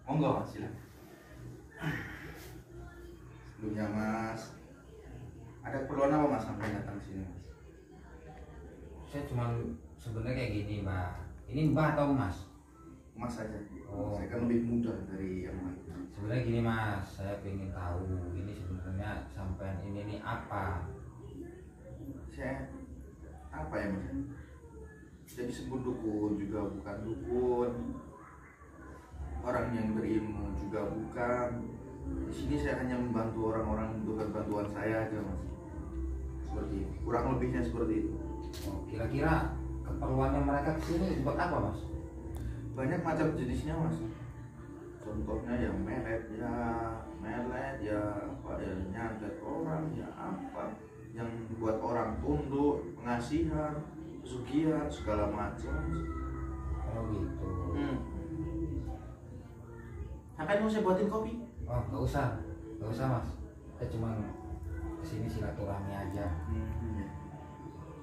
Monggo mas, silakan. Sebelumnya mas, ada keperluan apa mas sampai datang sini mas? Saya cuma sebenarnya kayak gini mbak. Ini mbak atau mas? Mas saja. Oh. Saya kan lebih muda dari yang lain. Sebenarnya gini mas, saya pengen tahu ini sebenarnya sampean ini nih apa? Saya apa ya mas? Jadi sebut dukun juga bukan dukun, orang yang berilmu juga bukan. Di sini saya hanya membantu orang-orang membutuhkan bantuan saya aja mas. Seperti itu. Kurang lebihnya seperti itu. Oh, kira-kira keperluannya mereka kesini buat apa mas? Banyak macam jenisnya mas. Contohnya yang melet ya apa ya nyantet orang ya apa yang buat orang tunduk, pengasihan, pesugihan segala macam. Oh gitu. Sampai mau saya buatin kopi? Oh nggak usah mas. Saya cuma kesini silaturahmi aja.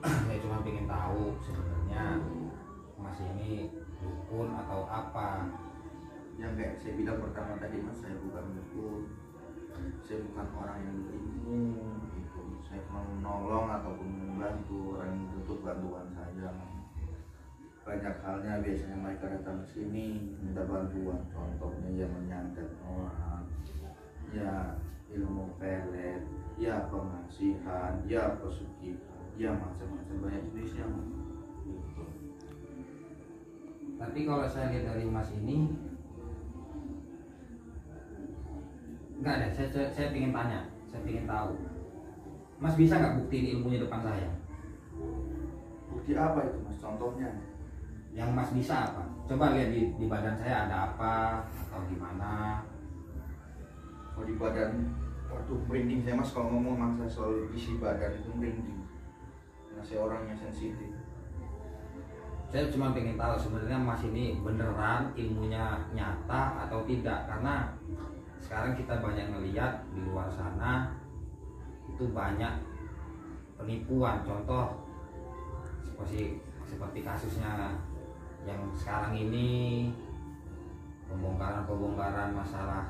Saya cuma pengen tahu sebenarnya mas ini dukun atau apa. Yang kayak saya bilang pertama tadi mas, saya bukan dukun, saya bukan orang yang berilmu gitu. Saya cuma menolong ataupun membantu orang yang butuh bantuan saja. Banyak halnya biasanya mereka datang ke sini minta bantuan, contohnya ya menyantet orang, ya ilmu pelet, ya pengasihan, ya pesugihan, ya macam-macam banyak jenisnya gitu. Tapi kalau saya lihat dari mas ini enggak ada, saya ingin tanya, saya ingin tahu mas bisa nggak buktiin ilmunya depan saya? Bukti apa itu mas? Contohnya? Yang mas bisa apa? Coba lihat di badan saya ada apa atau gimana? Kalau di badan, waduh merinding saya mas kalau ngomong mas, saya selalu isi badan itu merinding karena saya orangnya sensitif. Saya cuma pengen tahu sebenarnya mas ini beneran ilmunya nyata atau tidak, karena sekarang kita banyak ngelihat di luar sana itu banyak penipuan, contoh seperti kasusnya yang sekarang ini, pembongkaran masalah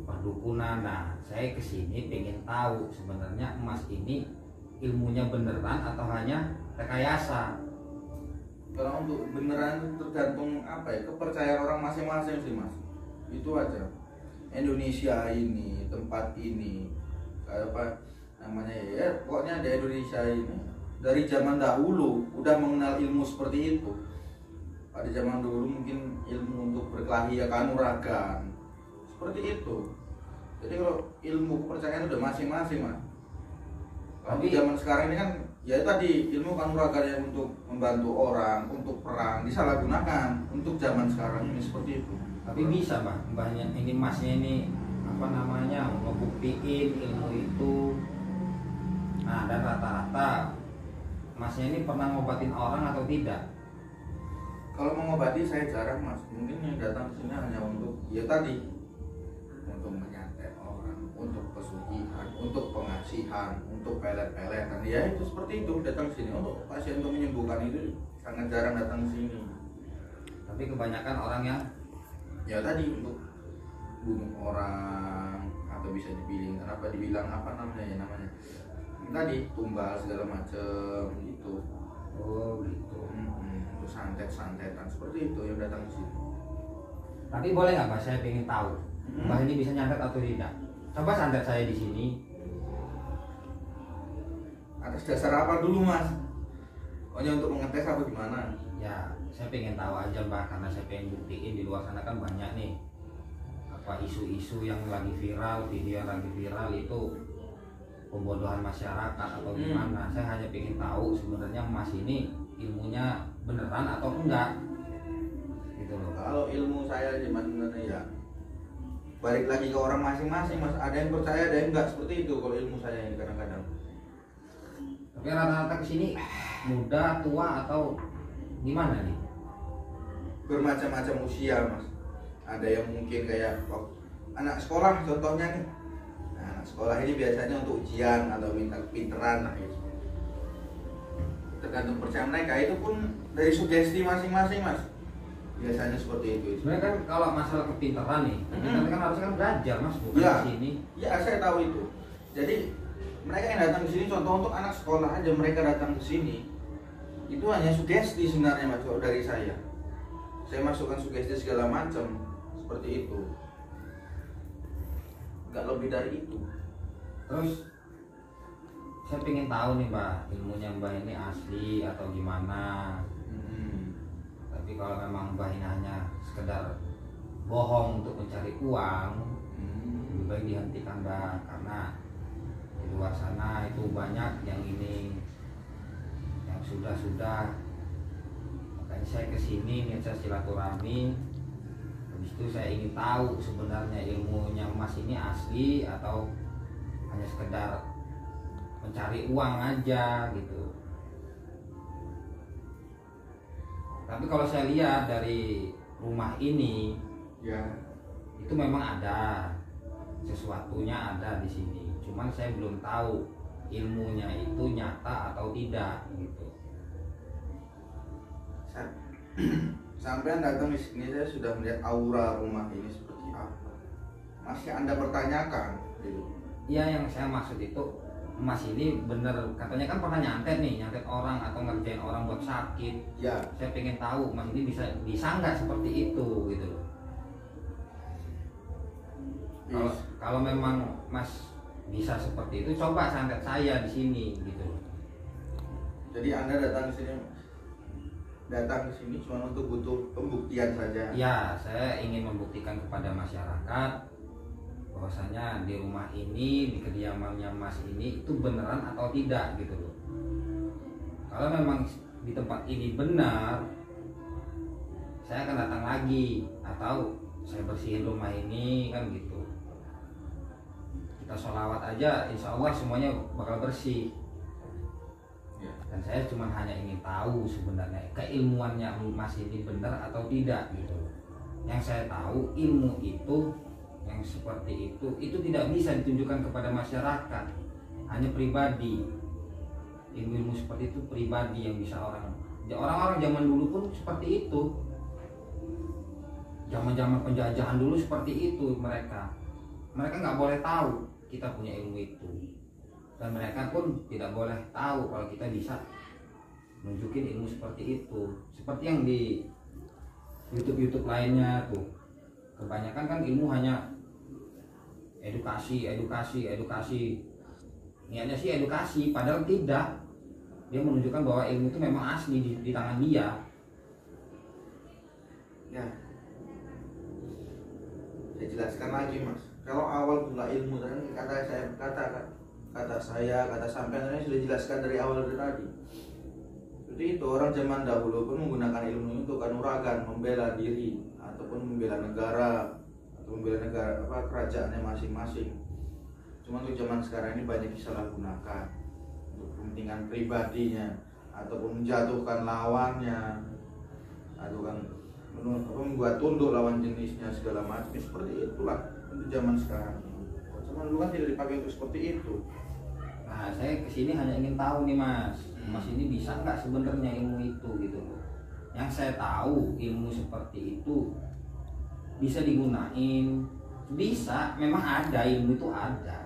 perdukunan. Nah saya kesini pengen tahu sebenarnya emas ini ilmunya beneran atau hanya rekayasa. Kalau untuk beneran itu tergantung apa ya, kepercayaan orang masing-masing sih mas. Itu aja. Indonesia ini, tempat ini, kayak apa namanya ya, pokoknya di Indonesia ini dari zaman dahulu udah mengenal ilmu seperti itu. Pada zaman dulu mungkin ilmu untuk berkelahi ya kanuragan, seperti itu. Jadi kalau ilmu kepercayaan udah masing-masing mas. Kalau di zaman sekarang ini kan ya tadi ilmu kanuragan yang untuk membantu orang, untuk perang disalahgunakan untuk zaman sekarang ini seperti itu. Tapi bisa mbahnya ini masnya ini apa namanya ngebuktiin ilmu itu. Nah dan rata-rata masnya ini pernah ngobatin orang atau tidak? Kalau mengobati saya jarang mas, mungkin yang datang ke sini hanya untuk ya tadi untuk menyantet orang, untuk pesugihan, untuk pengasihan, untuk pelet-peletan. Ya itu seperti itu datang ke sini untuk pasien untuk menyembuhkan itu sangat jarang datang ke sini. Tapi kebanyakan orang yang ya tadi untuk bunuh orang atau bisa dibilang apa namanya tadi tumbal segala macam gitu. oh gitu. Terus santet-santetan seperti itu yang datang ke sini. Tapi boleh nggak mbak, saya pengen tahu mbak ini bisa nyantet atau tidak? Coba santet saya di sini. Atas dasar apa dulu mas? Pokoknya untuk mengetes apa gimana? Ya saya pengen tahu aja mbak, karena saya pengen buktiin di luar sana kan banyak nih apa isu-isu yang lagi viral, video yang lagi viral itu pembodohan masyarakat atau gimana. Saya hanya pengen tahu sebenarnya mas ini ilmunya beneran atau enggak gitu loh. Kalau ilmu saya gimana ya balik lagi ke orang masing-masing mas, ada yang percaya ada yang enggak, seperti itu kalau ilmu saya ini kadang-kadang. Tapi rata-rata kesini muda, tua atau gimana nih? Bermacam-macam usia mas. Ada yang mungkin kayak anak sekolah contohnya nih. Nah, anak sekolah ini biasanya untuk ujian atau minta pinteran lah gitu. Tergantung percaya mereka, itu pun dari sugesti masing-masing mas. biasanya seperti itu. Sebenarnya kan kalau masalah kepintaran nih, kita kan harusnya kan belajar mas, bukan Ya. di sini. Ya saya tahu itu. Jadi mereka yang datang ke sini, contoh untuk anak sekolah aja mereka datang ke sini, itu hanya sugesti sebenarnya mas kalau dari saya. Saya masukkan sugesti segala macam seperti itu. Nggak lebih dari itu. Terus saya pengen tahu nih mbak, ilmunya mbak ini asli atau gimana. Tapi kalau memang mbak ini hanya sekedar bohong untuk mencari uang, lebih baik dihentikan mbak, karena di luar sana itu banyak yang ini, yang sudah. Makanya saya kesini niat saya silaturahmi. Habis itu saya ingin tahu sebenarnya ilmunya mas ini asli atau hanya sekedar mencari uang aja gitu. Tapi kalau saya lihat dari rumah ini, Ya. itu memang ada sesuatunya ada di sini. Cuman saya belum tahu ilmunya itu nyata atau tidak gitu. Sampai datang di sini saya sudah melihat aura rumah ini seperti apa. Masih Anda pertanyakan gitu. Iya, yang saya maksud itu mas ini bener katanya kan pernah nyantet orang atau ngerjain orang buat sakit. Ya. Saya pengen tahu mas ini bisa nggak seperti itu gitu loh. Kalau memang mas bisa seperti itu, coba santet saya di sini gitu loh. Jadi Anda datang ke sini cuma untuk butuh pembuktian saja. Ya, saya ingin membuktikan kepada masyarakat bahwasanya di rumah ini, di kediamannya mas ini itu beneran atau tidak gitu loh. Kalau memang di tempat ini benar, saya akan datang lagi atau saya bersihin rumah ini kan gitu. Kita sholawat aja, insya Allah semuanya bakal bersih. Ya. Dan saya cuma hanya ingin tahu sebenarnya keilmuannya mas ini benar atau tidak gitu. Yang saya tahu ilmu itu yang seperti itu tidak bisa ditunjukkan kepada masyarakat, hanya pribadi. Ilmu-ilmu seperti itu pribadi yang bisa orang-orang zaman dulu pun seperti itu. Zaman-zaman penjajahan dulu seperti itu mereka nggak boleh tahu kita punya ilmu itu. Dan mereka pun tidak boleh tahu kalau kita bisa nunjukin ilmu seperti itu. Seperti yang di YouTube lainnya tuh, kebanyakan kan ilmu hanya edukasi. Niatnya sih edukasi, padahal tidak. Dia menunjukkan bahwa ilmu itu memang asli di tangan dia. Ya. Saya jelaskan lagi mas. Kalau awal buka ilmu tadi kata sampean ini sudah jelaskan dari awal tadi. Jadi itu orang zaman dahulu pun menggunakan ilmu untuk kanuragan, membela diri ataupun membela negara atau membela kerajaannya masing-masing. Cuma untuk zaman sekarang ini banyak disalahgunakan untuk kepentingan pribadinya ataupun menjatuhkan lawannya atau kan membuat tunduk lawan jenisnya segala macam. Seperti itulah untuk zaman sekarang. Zaman dulu kan tidak dipakai untuk seperti itu. Nah, saya kesini hanya ingin tahu nih mas, mas ini bisa nggak sebenarnya ilmu itu gitu loh. Yang saya tahu ilmu seperti itu bisa digunain, bisa, memang ada ilmu itu ada.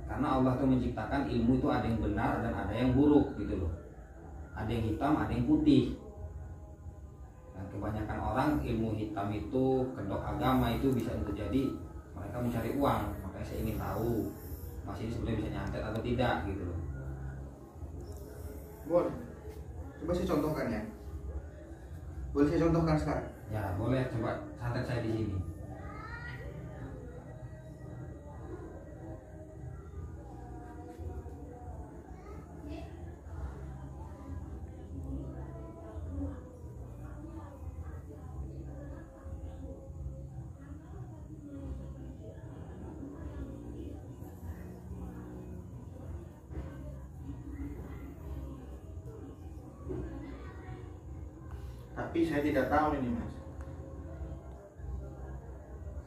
Karena Allah tuh menciptakan ilmu itu ada yang benar dan ada yang buruk gitu loh. Ada yang hitam, ada yang putih. Dan kebanyakan orang ilmu hitam itu, kedok agama itu bisa terjadi mereka mencari uang. Makanya saya ingin tahu mas ini sebenarnya bisa nyantet atau tidak gitu loh. Boleh. Coba saya contohkan ya. Boleh saya contohkan sekarang? Ya boleh, coba santet saya di sini. Tapi saya tidak tahu ini mas,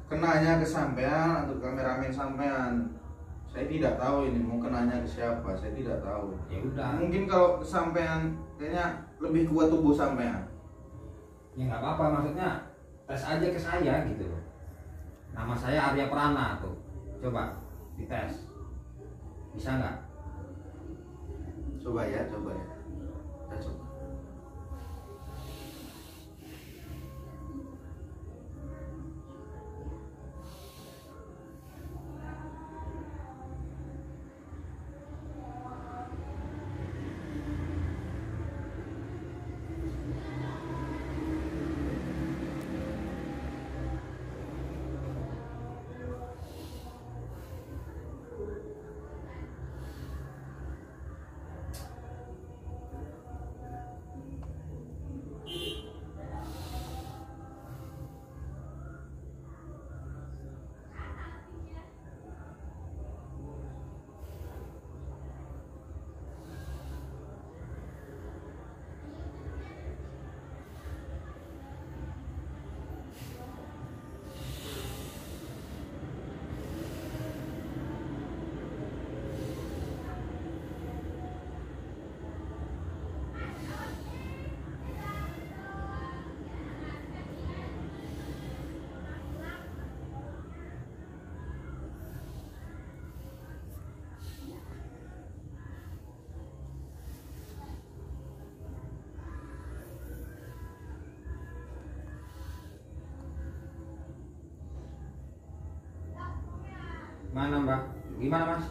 kenanya ke sampean atau kameramen sampean. Saya tidak tahu ini mau kenanya ke siapa, saya tidak tahu. Ya udah. Mungkin kalau ke sampean kayaknya lebih kuat tubuh sampean. Ya nggak apa-apa, maksudnya tes aja ke saya gitu loh. Nama saya Arya Prana tuh, coba dites, bisa nggak? Coba ya, coba ya. Kita coba. Mana Mbak? Gimana Mas?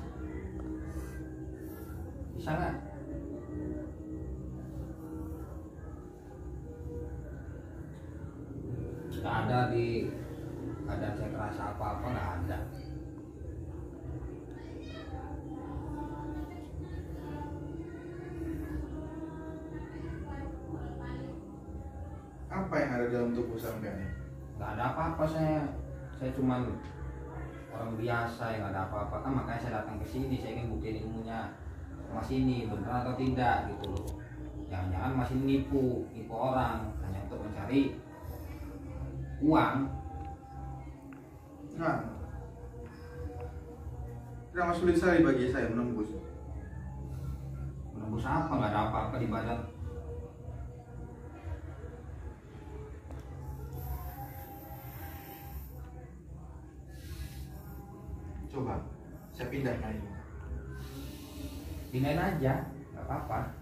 Bisa nggak? Nggak ada di keadaan saya kerasa apa-apa, nggak ada. Apa yang ada dalam tubuh sampean? Nggak ada apa-apa, saya cuman orang biasa yang nggak ada apa-apa, kan makanya saya datang ke sini, saya ingin buktiin ilmunya Mas ini benar atau tidak gitu loh. Jangan-jangan Mas ini nipu orang hanya untuk mencari uang. Nah, tidak sulit sekali bagi saya menembus. Menembus apa? Nggak ada apa-apa di badan. Coba, saya pindahkan ini. Pindahin aja, nggak apa-apa.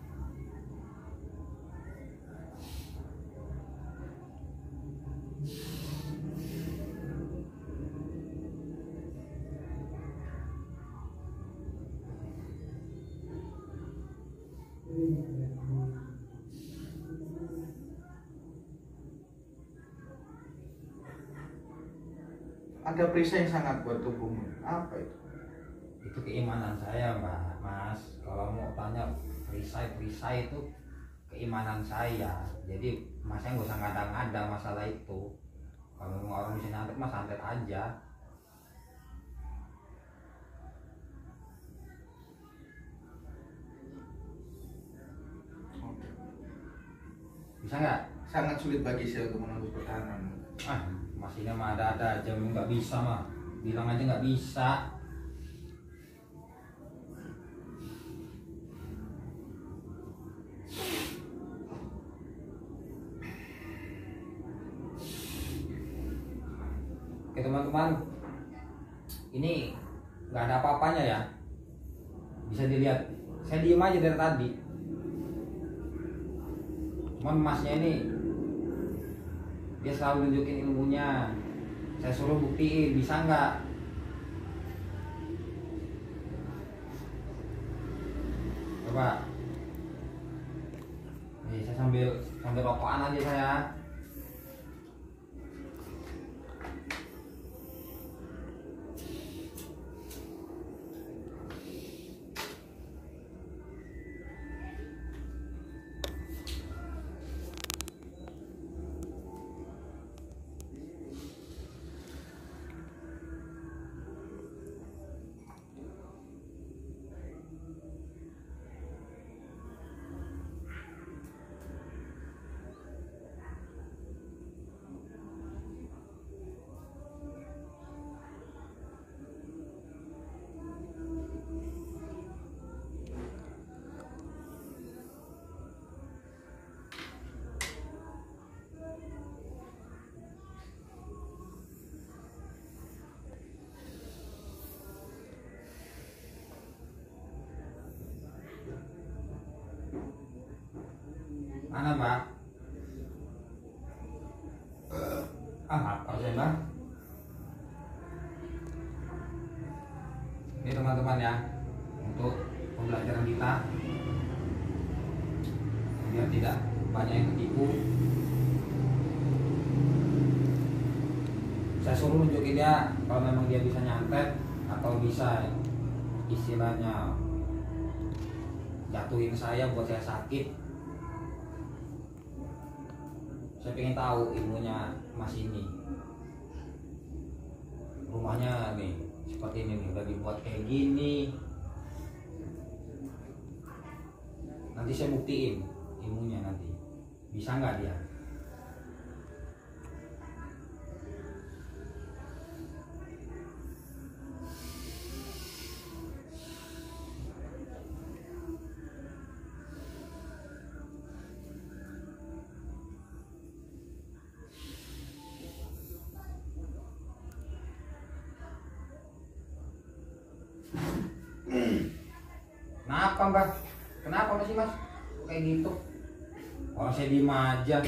Ada perisai yang sangat buat tubuhmu. Apa itu? Itu keimanan saya Mbak, Mas. Kalau mau tanya perisai itu keimanan saya. Jadi Masnya nggak usah ngada-ngada masalah itu. Kalau mau orang bisa nyantet mas santet aja. Bisa nggak? Sangat sulit bagi saya untuk menembus pertahanan. Mas ini mah ada aja nggak bisa mah. Bilang aja nggak bisa. Oke teman-teman, ini nggak ada apa-apanya ya. Bisa dilihat, saya diem aja dari tadi. Cuman masnya ini dia selalu nunjukin ilmunya. Saya suruh buktiin, bisa nggak? Coba. Nih saya sambil rokokan aja saya. Mana Mbak? Apa sih Mbak? Ini teman-teman ya, untuk pembelajaran kita biar tidak banyak yang ketipu. Saya suruh nunjukin dia kalau memang dia bisa nyantet atau bisa istilahnya jatuhin saya buat saya sakit. Saya pengen tahu ilmunya Mas ini. Rumahnya nih seperti ini nih, udah dibuat kayak gini. Nanti saya buktiin ilmunya nanti. Bisa nggak dia? Kenapa Mbak? Kenapa masih Mas? Kayak gitu. Orang saya diem aja.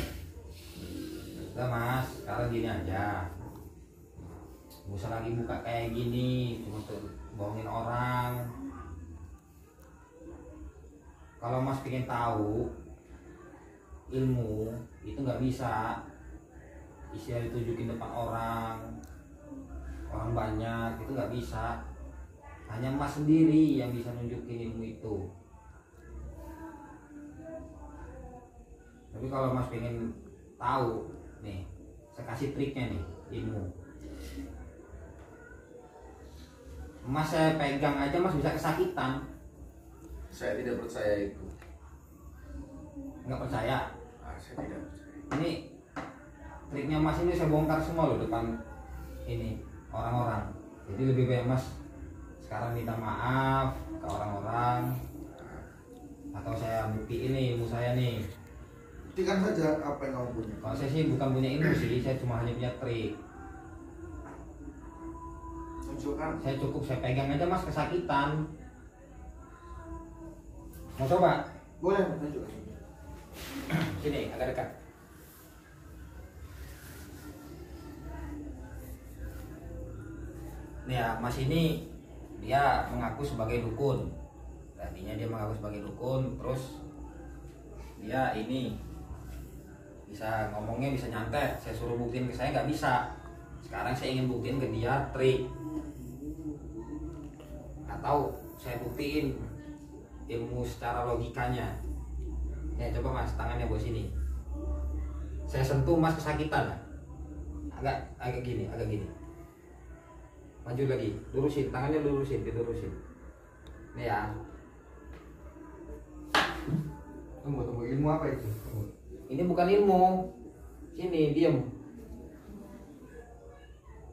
Udah Mas, sekarang gini aja. Gak usah lagi buka kayak gini, cuma tuh bohongin orang. Kalau Mas pengen tahu ilmu itu nggak bisa istilah ditunjukin depan orang banyak, itu nggak bisa. Hanya Mas sendiri yang bisa nunjukin ilmu itu. Tapi kalau Mas pengen tahu nih, saya kasih triknya nih, ilmu. Mas saya pegang aja Mas bisa kesakitan. Saya tidak percaya itu. Nggak percaya? Saya tidak percaya. Ini triknya Mas ini saya bongkar semua loh depan ini orang-orang. Jadi lebih baik Mas sekarang minta maaf ke orang-orang, atau saya buktiin nih ilmu saya nih. Buktikan saja apa yang kamu punya. Kalau saya sih bukan punya ilmu sih, saya cuma hanya punya trik. Tunjukkan. Saya cukup saya pegang aja Mas kesakitan. Mau coba? Boleh, tunjukkan. Sini agak dekat. Nih ya, Mas ini dia mengaku sebagai dukun. Tadinya dia mengaku sebagai dukun, terus dia ini bisa ngomongnya, bisa nyantet. Saya suruh buktiin ke saya nggak bisa. Sekarang saya ingin buktiin ke dia trik, atau saya buktiin ilmu secara logikanya. Ya coba Mas, tangannya bawah sini. Saya sentuh Mas kesakitan. Agak gini, agak gini. Maju lagi, lurusin, tangannya lurusin, dilurusin. Nih ya. Tunggu, ilmu apa itu? Tunggu. Ini bukan ilmu. Sini, diem.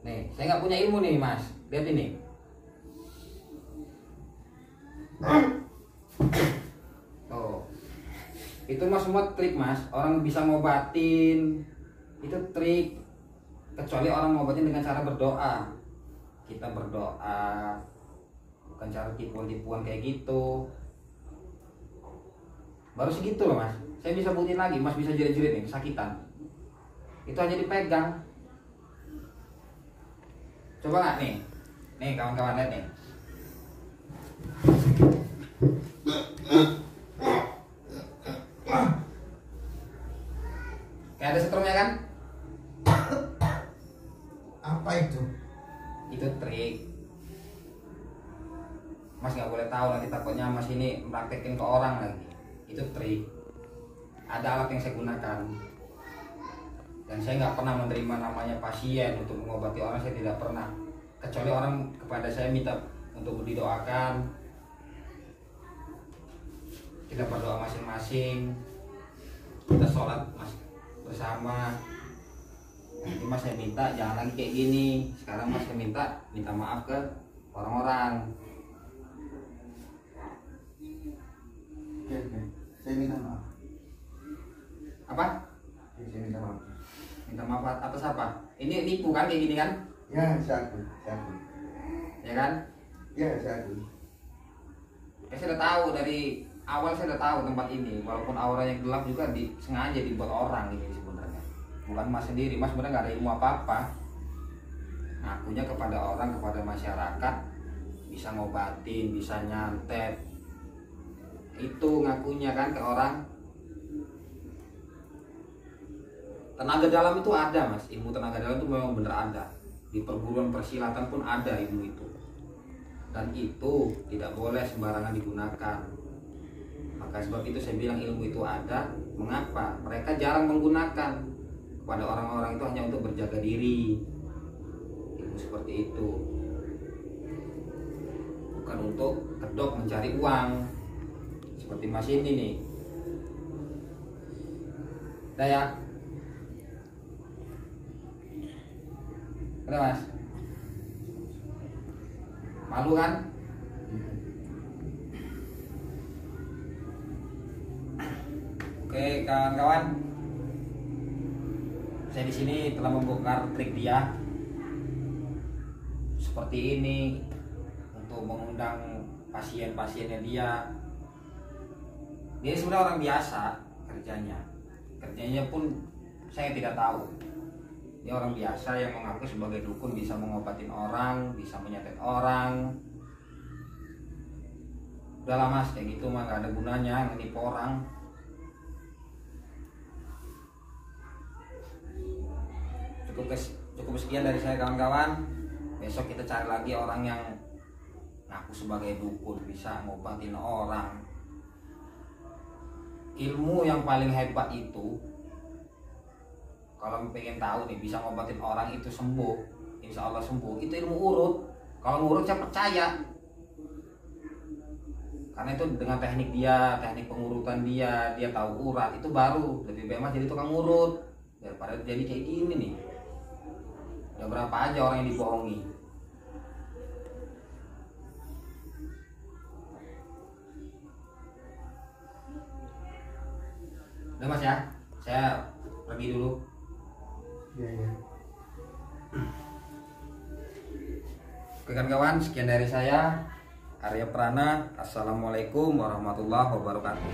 Nih, saya nggak punya ilmu nih Mas. Lihat ini. Tuh. Itu Mas semua trik Mas. Orang bisa ngobatin. Itu trik. Kecuali orang ngobatin dengan cara berdoa. Kita berdoa, bukan cara tipuan-tipuan kayak gitu. Baru segitu loh Mas. Saya bisa buktiin lagi, Mas bisa jerit-jerit nih, kesakitan. Itu hanya dipegang. Coba nggak nih? Nih kawan-kawan lihat nih. Kayak ada setrumnya kan? Apa itu? Itu trik. Mas nggak boleh tahu, nanti takutnya Mas ini praktekin ke orang lagi. Itu trik. Ada alat yang saya gunakan, dan saya nggak pernah menerima namanya pasien untuk mengobati orang. Saya tidak pernah, kecuali orang kepada saya minta untuk didoakan. Kita berdoa masing-masing, kita sholat bersama. Nanti Mas saya minta jangan lagi kayak gini. Sekarang Mas saya minta maaf ke orang-orang. Oke. Saya minta maaf. Apa? Saya minta maaf. Minta maaf atas apa? Ini nipu kan kayak gini kan? Ya, saya akui. Ya kan? Ya, saya akui. Saya sudah tahu dari awal saya udah tahu tempat ini, walaupun auranya gelap juga sengaja dibuat orang ini sebenarnya. Bukan Mas sendiri, Mas sebenarnya nggak ada ilmu apa-apa. Ngakunya kepada orang, kepada masyarakat, bisa ngobatin, bisa nyantet. Itu ngakunya kan ke orang. Tenaga dalam itu ada, Mas. Ilmu tenaga dalam itu memang benar ada. Di perguruan persilatan pun ada ilmu itu. Dan itu tidak boleh sembarangan digunakan. Maka sebab itu saya bilang ilmu itu ada. Mengapa? Mereka jarang menggunakan. Kepada orang-orang itu hanya untuk berjaga diri. Ilmu seperti itu. Bukan untuk kedok mencari uang. Seperti Mas ini nih. Udah ya? Udah Mas? Malu kan? Oke kawan-kawan, saya di sini telah membongkar trik dia seperti ini untuk mengundang pasien-pasiennya dia. Dia sebenarnya orang biasa kerjanya pun saya tidak tahu. Dia orang biasa yang mengaku sebagai dukun, bisa mengobatin orang, bisa menyatet orang. Udahlah Mas, kayak gitu mah gak ada gunanya ngenipu orang. Cukup sekian dari saya kawan-kawan. Besok kita cari lagi orang yang ngaku sebagai dukun, bisa ngobatin orang. Ilmu yang paling hebat itu, kalau pengen tahu nih bisa ngobatin orang itu sembuh, insya Allah sembuh, itu ilmu urut. Kalau ngurut saya percaya, karena itu dengan teknik pengurutan dia tahu urat, itu baru lebih baik Mas jadi tukang urut daripada jadi kayak gini nih. Udah berapa aja orang yang dibohongi. Udah Mas ya, saya pergi dulu. Iya. Oke kawan-kawan, sekian dari saya, Arya Prana. Assalamualaikum warahmatullahi wabarakatuh.